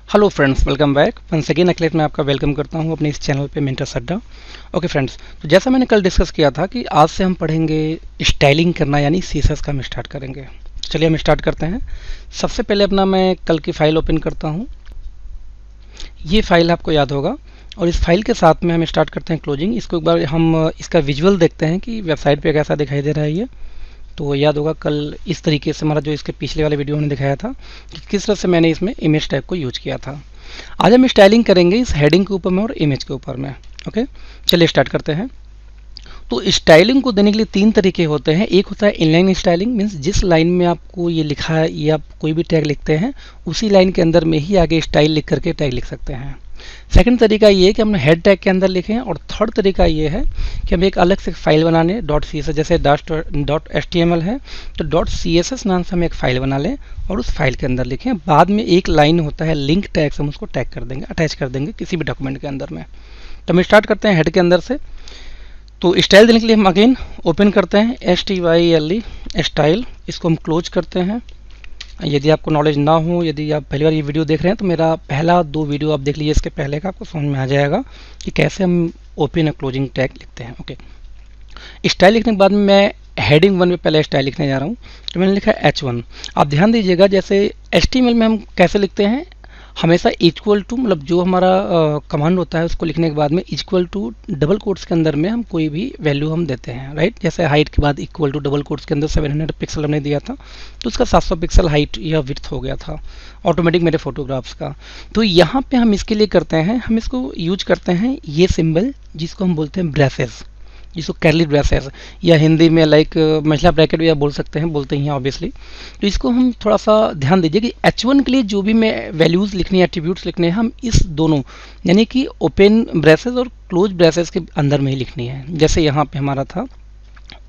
Hello friends, welcome back once again. Akhilesh मैं आपका welcome करता हूं अपने इस चैनल पे मेंटर्स अड्डा। ओके फ्रेंड्स, तो जैसा मैंने कल डिस्कस किया था कि आज से हम पढ़ेंगे स्टाइलिंग करना, यानी सीएसएस का हम स्टार्ट करेंगे। चलिए हम स्टार्ट करते हैं। सबसे पहले अपना मैं कल की फ़ाइल ओपन करता हूं। ये फाइल आपको याद होगा और इस फाइल के साथ में हम स्टार्ट करते हैं क्लोजिंग। इसको एक बार हम इसका विजुअल देखते हैं कि वेबसाइट पर कैसा दिखाई दे रहा है ये। तो याद होगा कल इस तरीके से हमारा जो इसके पिछले वाले वीडियो में दिखाया था कि किस तरह से मैंने इसमें इमेज टैग को यूज किया था। आज हम स्टाइलिंग करेंगे इस हेडिंग के ऊपर में और इमेज के ऊपर में। ओके, चलिए स्टार्ट करते हैं। तो स्टाइलिंग को देने के लिए तीन तरीके होते हैं। एक होता है इनलाइन स्टाइलिंग, मीन्स जिस लाइन में आपको ये लिखा है या आप कोई भी टैग लिखते हैं उसी लाइन के अंदर में ही आगे स्टाइल लिख करके टैग लिख सकते हैं। सेकंड तरीका ये है कि हम हेड टैग के अंदर लिखें, और थर्ड तरीका ये है कि हम एक अलग से फाइल बनाने डॉट सी एस एस, जैसे dot H T M L है तो डॉट सी एस एस नाम से हम एक फ़ाइल बना लें और उस फाइल के अंदर लिखें। बाद में एक लाइन होता है लिंक टैग, हम उसको टैग कर देंगे, अटैच कर देंगे किसी भी डॉक्यूमेंट के अंदर में। तो हम स्टार्ट करते हैं हेड के अंदर से। तो स्टाइल देने के लिए हम अगेन ओपन करते हैं STYLE स्टाइल, इसको हम क्लोज करते हैं। यदि आपको नॉलेज ना हो, यदि आप पहली बार ये वीडियो देख रहे हैं तो मेरा पहला 2 वीडियो आप देख लीजिए इसके पहले का, आपको समझ में आ जाएगा कि कैसे हम ओपन और क्लोजिंग टैग लिखते हैं। ओके, स्टाइल लिखने के बाद में मैं हेडिंग 1 में पहले स्टाइल लिखने जा रहा हूँ। तो मैंने लिखा है H1। आप ध्यान दीजिएगा, जैसे HTML में हम कैसे लिखते हैं, हमेशा इक्वल टू, मतलब जो हमारा कमांड होता है उसको लिखने के बाद में इक्वल टू डबल कोट्स के अंदर में हम कोई भी वैल्यू हम देते हैं, राइट। जैसे हाइट के बाद इक्वल टू डबल कोट्स के अंदर 700 पिक्सल हमने दिया था तो उसका 700 पिक्सल हाइट या विड्थ हो गया था ऑटोमेटिक मेरे फोटोग्राफ्स का। तो यहाँ पे हम इसके लिए करते हैं, हम इसको यूज करते हैं ये सिंबल जिसको हम बोलते हैं ब्रेसेस, जिसको कैरली ब्रेसेस या हिंदी में लाइक महिला ब्रैकेट भी आप बोल सकते हैं, बोलते हैं ऑब्वियसली। तो इसको हम थोड़ा सा ध्यान दीजिए कि H1 के लिए जो भी मैं वैल्यूज़ लिखनी है, एट्रीब्यूट्स लिखने हैं, हम इस दोनों यानी कि ओपन ब्रेसेस और क्लोज ब्रेसेस के अंदर में ही लिखनी है। जैसे यहाँ पे हमारा था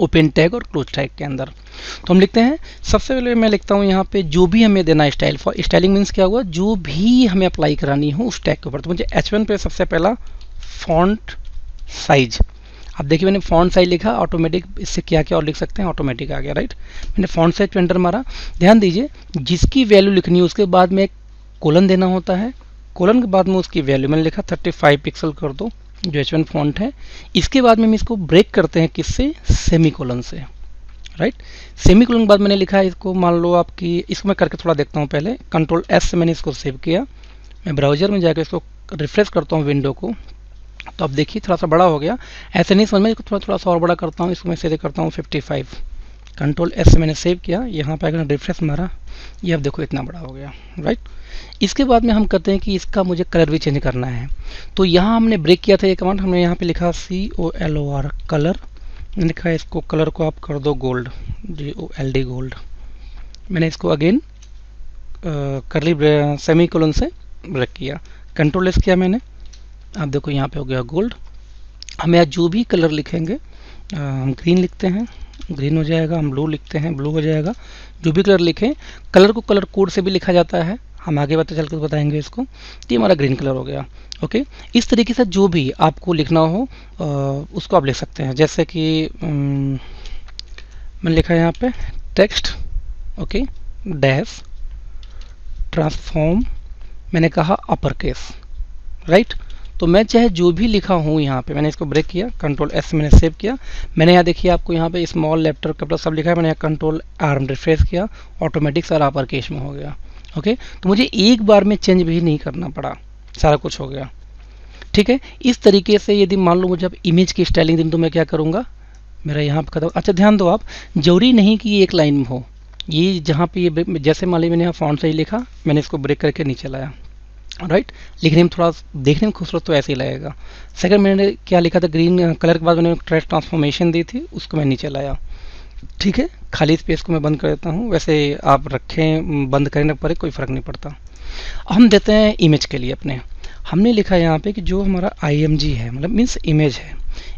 ओपन टैग और क्लोज टैग के अंदर। तो हम लिखते हैं, सबसे पहले मैं लिखता हूँ यहाँ पे जो भी हमें देना है स्टाइल फॉर स्टाइलिंग, मीन्स क्या हुआ, जो भी हमें अप्लाई करानी हो उस टैग के ऊपर। तो मुझे H1 पे सबसे पहला फॉन्ट साइज, अब देखिए मैंने फॉन्ट साइज लिखा, ऑटोमेटिक इससे क्या क्या और लिख सकते हैं, ऑटोमेटिक आ गया, राइट। मैंने फॉन्ट साइज पे एंटर मारा। ध्यान दीजिए, जिसकी वैल्यू लिखनी है उसके बाद में एक कोलन देना होता है, कोलन के बाद में उसकी वैल्यू मैंने लिखा 35 पिक्सल कर दो, जो H1 फॉन्ट है। इसके बाद में हम इसको ब्रेक करते हैं किससे, सेमी कोलन से, राइट। सेमी कोलन के बाद मैंने लिखा है इसको, मान लो आपकी, इसको मैं करके थोड़ा देखता हूँ पहले। कंट्रोल S से मैंने इसको सेव किया। मैं ब्राउजर में जाकर इसको रिफ्रेश करता हूँ विंडो को, तो अब देखिए थोड़ा सा बड़ा हो गया। ऐसे नहीं समझ में, इसको थोड़ा थोड़ा सा और बड़ा करता हूँ, इसको मैं सीधे करता हूँ 55। कंट्रोल S से मैंने सेव किया, यहाँ पे अगर रिफ्रेश मारा, ये अब देखो इतना बड़ा हो गया, राइट। इसके बाद में हम कहते हैं कि इसका मुझे कलर भी चेंज करना है। तो यहाँ हमने ब्रेक किया था ये कमांड, हमने यहाँ पे लिखा COLOR कलर, मैंने लिखा है इसको कलर को आप कर दो गोल्ड, GOLD गोल्ड। मैंने इसको अगेन करली सेमी कोलन से ब्रेक किया, कंट्रोल S किया मैंने, आप देखो यहाँ पे हो गया गोल्ड। हम यहाँ जो भी कलर लिखेंगे, हम ग्रीन लिखते हैं, ग्रीन हो जाएगा, हम ब्लू लिखते हैं, ब्लू हो जाएगा। जो भी कलर लिखें, कलर को कलर कोड से भी लिखा जाता है, हम आगे चल कर बताएंगे इसको। तो ये हमारा ग्रीन कलर हो गया। ओके, इस तरीके से जो भी आपको लिखना हो उसको आप लिख सकते हैं। जैसे कि मैंने लिखा है यहाँ पे टेक्स्ट, ओके, डैश ट्रांसफॉर्म, मैंने कहा अपर केस, राइट। तो मैं चाहे जो भी लिखा हूँ यहाँ पे, मैंने इसको ब्रेक किया, कंट्रोल S मैंने सेव किया। मैंने यहाँ देखिए आपको यहाँ पे स्मॉल लेटर कैपिटल सब लिखा है, मैंने यहाँ कंट्रोल R रिफ्रेश किया, ऑटोमेटिक सारा अपर केस में हो गया। ओके, तो मुझे एक बार में चेंज भी नहीं करना पड़ा, सारा कुछ हो गया, ठीक है। इस तरीके से यदि मान लो मुझे अब इमेज की स्टाइलिंग देनी तो मैं क्या करूँगा, मेरा यहाँ पर खत्म। अच्छा ध्यान दो आप, जरूरी नहीं कि ये एक लाइन में हो, ये जहाँ पे ये जैसे मान लीजिए मैंने यहाँ फॉन्ट सही लिखा, मैंने इसको ब्रेक करके नीचे लाया, राइट। लिखने में थोड़ा, देखने में खूबसूरत तो ऐसे ही लगेगा। सेकंड मैंने क्या लिखा था, ग्रीन कलर के बाद मैंने ट्रेस ट्रांसफॉर्मेशन दी थी, उसको मैं नीचे लाया, ठीक है। खाली स्पेस को मैं बंद कर देता हूँ, वैसे आप रखें बंद करने पर कोई फ़र्क नहीं पड़ता। हम देते हैं इमेज के लिए अपने, हमने लिखा है यहाँ पे कि जो हमारा IMG है, मतलब मीन्स इमेज है,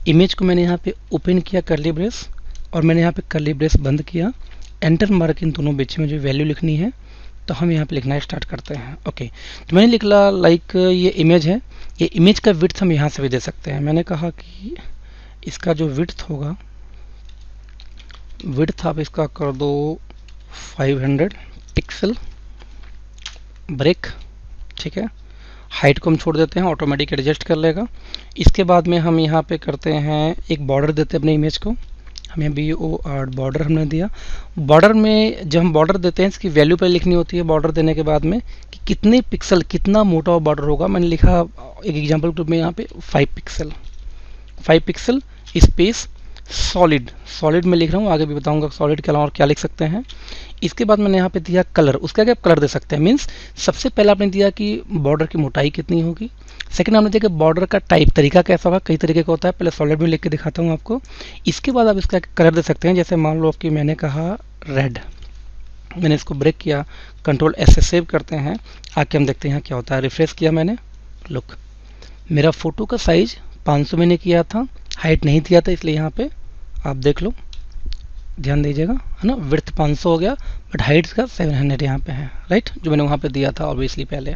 इमेज को मैंने यहाँ पे ओपन किया करली ब्रेस, और मैंने यहाँ पे करली ब्रेस बंद किया, एंटर मार के इन दोनों बीच में जो वैल्यू लिखनी है तो हम यहाँ पे लिखना स्टार्ट करते हैं। ओके, तो मैंने लिखा लाइक ये इमेज है, ये इमेज का विड्थ हम यहाँ से भी दे सकते हैं। मैंने कहा कि इसका जो विड्थ होगा, विड्थ आप इसका कर दो 500 पिक्सल, ब्रेक, ठीक है। हाइट को हम छोड़ देते हैं, ऑटोमेटिक एडजस्ट कर लेगा। इसके बाद में हम यहाँ पे करते हैं एक बॉर्डर देते हैं अपने इमेज को। हमें बॉर्डर हमने दिया। बॉर्डर में जब हम बॉर्डर देते हैं इसकी वैल्यू पर लिखनी होती है बॉर्डर देने के बाद में कि कितने पिक्सल, कितना मोटा बॉर्डर होगा। मैंने लिखा एक एग्जांपल के रूप में यहाँ पे 5 पिक्सल, 5 पिक्सल स्पेस सॉलिड में लिख रहा हूँ, आगे भी बताऊंगा सॉलिड के अलावा और क्या लिख सकते हैं। इसके बाद मैंने यहाँ पे दिया कलर, उसका क्या कलर दे सकते हैं, मीन्स सबसे पहले आपने दिया कि बॉर्डर की मोटाई कितनी होगी। सेकंड हमने दिया कि बॉर्डर का टाइप, तरीका कैसा होगा, कई तरीके का होता है, पहले सॉलिड में लिख के दिखाता हूँ आपको। इसके बाद आप इसका कलर दे सकते हैं, जैसे मान लो कि मैंने कहा रेड, मैंने इसको ब्रेक किया, कंट्रोल एस से सेव करते हैं, आके हम देखते हैं यहाँ क्या होता है। रिफ्रेश किया मैंने, लुक मेरा फ़ोटो का साइज़ 500 मैंने किया था, हाइट नहीं दिया था, इसलिए यहाँ पे आप देख लो, ध्यान दीजिएगा, है ना। विड्थ 500 हो गया बट हाइट का 700 यहाँ पे है, राइट, जो मैंने वहाँ पे दिया था ऑब्वियसली पहले।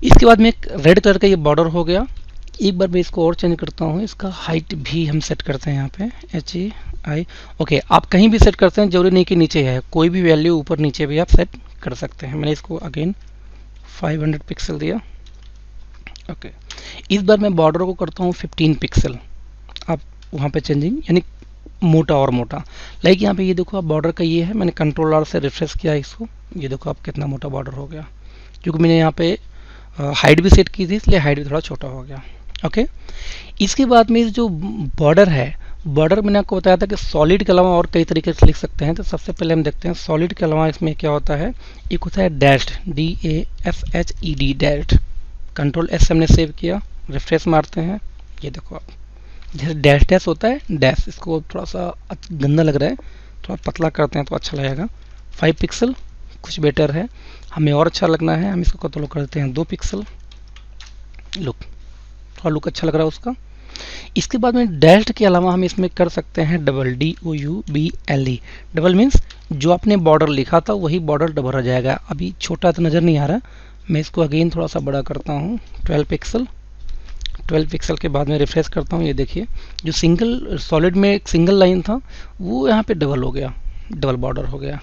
इसके बाद में एक रेड कलर का ये बॉर्डर हो गया। एक बार मैं इसको और चेंज करता हूँ, इसका हाइट भी हम सेट करते हैं यहाँ पे HEI। ओके, आप कहीं भी सेट करते हैं, जरूरी नहीं कि नीचे है, कोई भी वैल्यू ऊपर नीचे भी आप सेट कर सकते हैं। मैंने इसको अगेन 500 पिक्सल दिया। ओके, इस बार मैं बॉर्डर को करता हूँ 15 पिक्सल। आप वहाँ पे चेंजिंग यानी मोटा और मोटा, लाइक यहाँ पे ये देखो आप बॉर्डर का ये है, मैंने कंट्रोल R से रिफ्रेश किया इसको, ये देखो आप कितना मोटा बॉर्डर हो गया, क्योंकि मैंने यहाँ पे हाइट भी सेट की थी इसलिए हाइट भी थोड़ा छोटा हो गया। ओके, इसके बाद में जो बॉर्डर है, बॉर्डर मैंने आपको बताया था कि सॉलिड के अलावा और कई तरीके से लिख सकते हैं। तो सबसे पहले हम देखते हैं सॉलिड के अलावा इसमें क्या होता है। एक होता है dashed, DASHED dashed. Control S हमने सेव किया, रिफ्रेश मारते हैं, ये देखो आप जैसे डैश डैश होता है, डैश, इसको थोड़ा सा गंदा लग रहा है, थोड़ा पतला करते हैं तो अच्छा लगेगा। 5 पिक्सल कुछ बेटर है, हमें और अच्छा लगना है, हम इसको कतलो करते हैं 2 पिक्सल। लुक, थोड़ा लुक अच्छा लग रहा है उसका। इसके बाद में डैश्ड के अलावा हम इसमें कर सकते हैं डबल, DOUBLE। डबल मीन्स जो आपने बॉर्डर लिखा था वही बॉर्डर डबल रह जाएगा। अभी छोटा तो नज़र नहीं आ रहा, मैं इसको अगेन थोड़ा सा बड़ा करता हूँ, 12 पिक्सल। 12 पिक्सल के बाद में रिफ्रेश करता हूँ, ये देखिए जो सिंगल सॉलिड में एक सिंगल लाइन था वो यहाँ पे डबल हो गया, डबल बॉर्डर हो गया।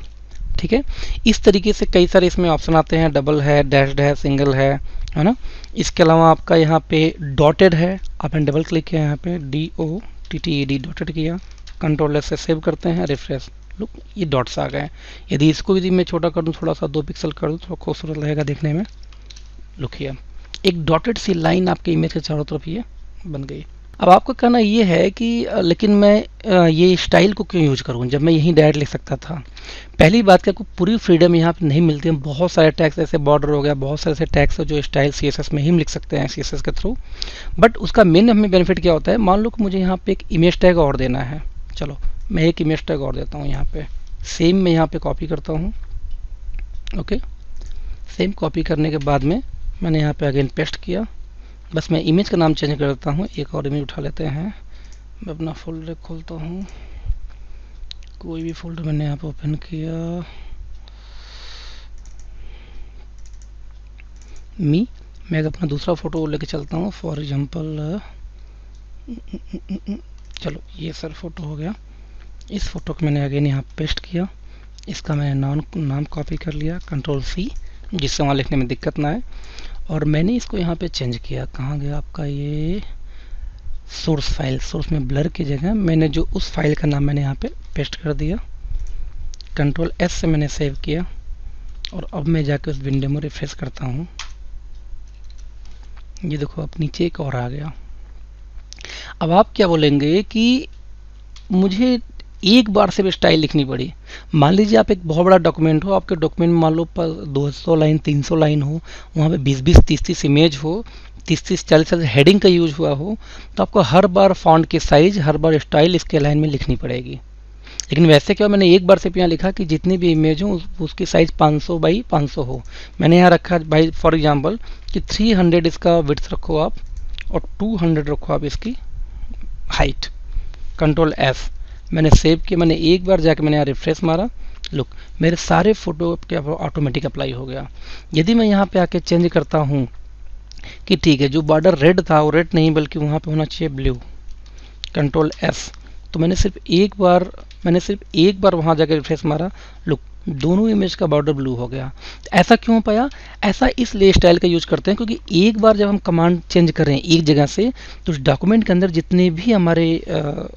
ठीक है, इस तरीके से कई सारे इसमें ऑप्शन आते हैं, डबल है, डैश्ड है, सिंगल है ना। इसके अलावा आपका यहाँ पे डॉटेड है, आपने डबल क्लिक किया यहाँ पे DOTTED डॉटेड किया, कंट्रोल S से सेव करते हैं, रिफ्रेश, लुक ये डॉट्स आ गए। यदि इसको भी मैं छोटा कर दूँ, थोड़ा सा 2 पिक्सल कर दूँ, थोड़ा खूबसूरत लगेगा देखने में। लुक हियर, एक डॉटेड सी लाइन आपके इमेज के चारों तरफ ये बन गई। अब आपका कहना ये है कि लेकिन मैं ये स्टाइल को क्यों यूज करूँ जब मैं यहीं डायरेक्ट लिख सकता था। पहली बात क्या, आपको पूरी फ्रीडम यहाँ पे नहीं मिलती है। बहुत सारे टैग्स ऐसे, बॉर्डर हो गया, बहुत सारे ऐसे टैग्स है जो स्टाइल CSS में ही हम लिख सकते हैं CSS के थ्रू। बट उसका मेन हमें बेनिफिट क्या होता है, मान लो कि मुझे यहाँ पे एक इमेज टैग और देना है, चलो मैं एक इमेज टैग और देता हूँ यहाँ पे, सेम मैं यहाँ पे कॉपी करता हूँ। ओके, सेम कॉपी करने के बाद में मैंने यहाँ पे अगेन पेस्ट किया, बस मैं इमेज का नाम चेंज कर देता हूँ। एक और इमेज उठा लेते हैं, मैं अपना फोल्डर खोलता हूँ, कोई भी फोल्डर मैंने यहाँ पे ओपन किया, मैं अपना दूसरा फोटो लेके चलता हूँ, फॉर एग्जांपल चलो ये सर फोटो हो गया। इस फोटो को मैंने अगेन यहाँ पेस्ट किया, इसका मैंने नाम कॉपी कर लिया, कंट्रोल C, जिससे वहाँ लिखने में दिक्कत ना आए। और मैंने इसको यहाँ पे चेंज किया, कहाँ गया आपका ये सोर्स फाइल, सोर्स में ब्लर की जगह मैंने जो उस फाइल का नाम मैंने यहाँ पे पेस्ट कर दिया, कंट्रोल S से मैंने सेव किया। और अब मैं जाके उस विंडो में रिफ्रेश करता हूँ, ये देखो अब नीचे एक और आ गया। अब आप क्या बोलेंगे कि मुझे एक बार से भी स्टाइल लिखनी पड़ी। मान लीजिए आप एक बहुत बड़ा डॉक्यूमेंट हो, आपके डॉक्यूमेंट में मान लो 200 लाइन 300 लाइन हो, वहाँ पे 20-20 30-30 इमेज हो, 30-30 40 हेडिंग का यूज हुआ हो, तो आपको हर बार फॉन्ट की साइज, हर बार स्टाइल इसके लाइन में लिखनी पड़ेगी। लेकिन वैसे क्या, मैंने एक बार से यहाँ लिखा कि जितनी भी इमेज हो उसकी साइज 500 बाई 500 हो। मैंने यहाँ रखा भाई फॉर एग्जांपल कि 300 इसका विड्थ रखो आप और 200 रखो आप इसकी हाइट। कंट्रोल F मैंने सेव किया, मैंने एक बार जाके मैंने यहाँ रिफ्रेश मारा, लुक मेरे सारे फोटो के ऑटोमेटिक अप्लाई हो गया। यदि मैं यहाँ पे आके चेंज करता हूँ कि ठीक है जो बॉर्डर रेड था वो रेड नहीं बल्कि वहाँ पे होना चाहिए ब्लू, कंट्रोल S, तो मैंने सिर्फ एक बार वहाँ जाकर रिफ्रेश मारा, लुक दोनों इमेज का बॉर्डर ब्लू हो गया। ऐसा क्यों पाया? ऐसा इसलिए स्टाइल का यूज करते हैं क्योंकि एक बार जब हम कमांड चेंज करें एक जगह से, तो उस डॉक्यूमेंट के अंदर जितने भी हमारे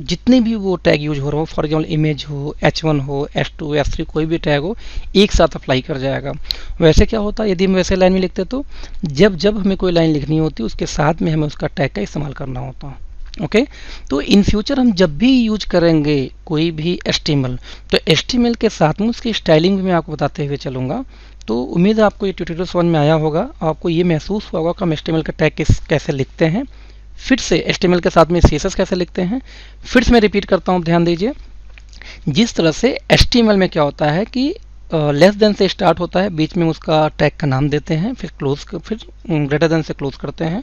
जितने भी वो टैग यूज हो रहा हो, फॉर एग्जाम्पल इमेज हो, H1 हो, H2, H3, कोई भी टैग हो, एक साथ अप्लाई कर जाएगा। वैसे क्या होता है, यदि हम वैसे लाइन में लिखते तो जब जब हमें कोई लाइन लिखनी होती उसके साथ में हमें उसका टैग का इस्तेमाल करना होता। ओके तो इन फ्यूचर हम जब भी यूज करेंगे कोई भी HTML, तो HTML के साथ में उसकी स्टाइलिंग भी मैं आपको बताते हुए चलूँगा। तो उम्मीद है आपको ये ट्यूटोरियल समझ में आया होगा, आपको ये महसूस हुआ होगा कि हम HTML का टैग कैसे लिखते हैं, फिर से HTML के साथ में CSS कैसे लिखते हैं। फिर से मैं रिपीट करता हूँ, ध्यान दीजिए। जिस तरह से HTML में क्या होता है कि लेस देन से स्टार्ट होता है, बीच में उसका टैग का नाम देते हैं, फिर ग्रेटर देन से क्लोज करते हैं,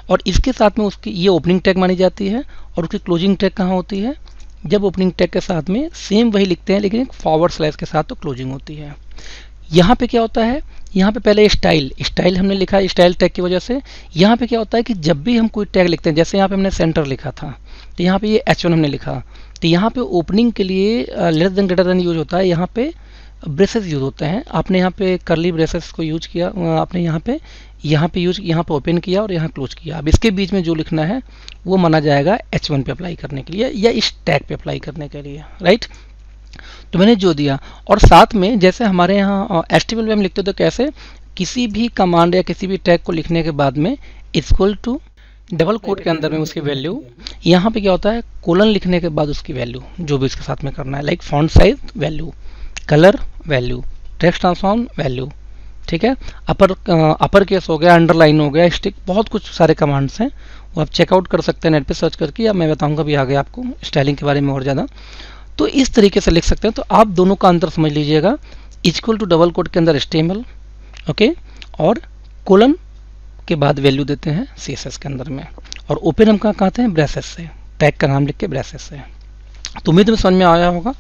और इसके साथ में उसकी ये ओपनिंग टैग मानी जाती है। और उसकी क्लोजिंग टैग कहाँ होती है? जब ओपनिंग टैग के साथ में सेम वही लिखते हैं लेकिन एक फॉरवर्ड स्लैश के साथ तो क्लोजिंग होती है। यहाँ पे क्या होता है, यहाँ पे पहले स्टाइल हमने लिखा स्टाइल टैग की वजह से। यहाँ पे क्या होता है कि जब भी हम कोई टैग लिखते हैं, जैसे यहाँ पे हमने सेंटर लिखा था, तो यहाँ पे ये H1 हमने लिखा, तो यहाँ पे ओपनिंग के लिए less than greater than use होता है। यहाँ पे ब्रेसेस यूज होते हैं। आपने यहाँ पे करली ब्रेसेस को यूज किया, आपने यहाँ पे यहाँ पे ओपन किया और यहाँ क्लोज किया। अब इसके बीच में जो लिखना है वो माना जाएगा H1 पे अप्लाई करने के लिए या इस टैग पे अप्लाई करने के लिए, राइट। तो मैंने जो दिया, और साथ में जैसे हमारे यहाँ HTML में हम लिखते तो कैसे, किसी भी कमांड या किसी भी टैग को लिखने के बाद में इक्वल टू डबल कोट के अंदर में उसकी वैल्यू, यहाँ पे क्या होता है कोलन लिखने के बाद उसकी वैल्यू जो भी इसके साथ में करना है, like font size value, colour value, text transform value, ठीक है। अपर केस हो गया, अंडरलाइन हो गया, स्टिक, बहुत कुछ सारे कमांड्स हैं, वो आप चेकआउट कर सकते हैं नेट पे सर्च करके, या मैं बताऊंगा भी आगे आपको स्टाइलिंग के बारे में और ज़्यादा। तो इस तरीके से लिख सकते हैं। तो आप दोनों का अंतर समझ लीजिएगा, इक्वल टू डबल कोट के अंदर HTML, ओके, और कोलन के बाद वैल्यू देते हैं CSS के अंदर में, और ओपन हम कहाँ कहते हैं, ब्रेसेस से, टैग का नाम लिख के ब्रेसेस से। तो उम्मीद में समझ में आया होगा।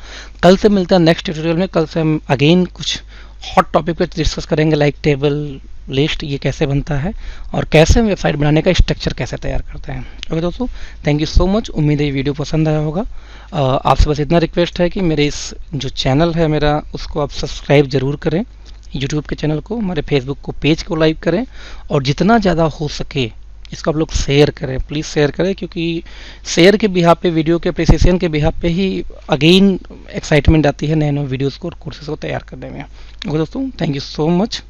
कल से मिलते हैं नेक्स्ट ट्यूटोरियल में। कल से हम अगेन कुछ हॉट टॉपिक पे डिस्कस करेंगे, लाइक टेबल लिस्ट ये कैसे बनता है और कैसे हम वेबसाइट बनाने का स्ट्रक्चर कैसे तैयार करते हैं। ओके दोस्तों, थैंक यू सो मच। उम्मीद है ये वीडियो पसंद आया होगा। आपसे बस इतना रिक्वेस्ट है कि मेरे इस जो चैनल है मेरा, उसको आप सब्सक्राइब ज़रूर करें, यूट्यूब के चैनल को, हमारे फेसबुक को पेज को लाइक करें, और जितना ज़्यादा हो सके इसको आप लोग शेयर करें, प्लीज़ शेयर करें, क्योंकि शेयर के बिहाफ पे, वीडियो के अप्रिसिएशन के बिहाफ पे ही अगेन एक्साइटमेंट आती है नए नए वीडियोज़ को और कोर्सेज को तैयार करने में। ओके दोस्तों, थैंक यू सो मच।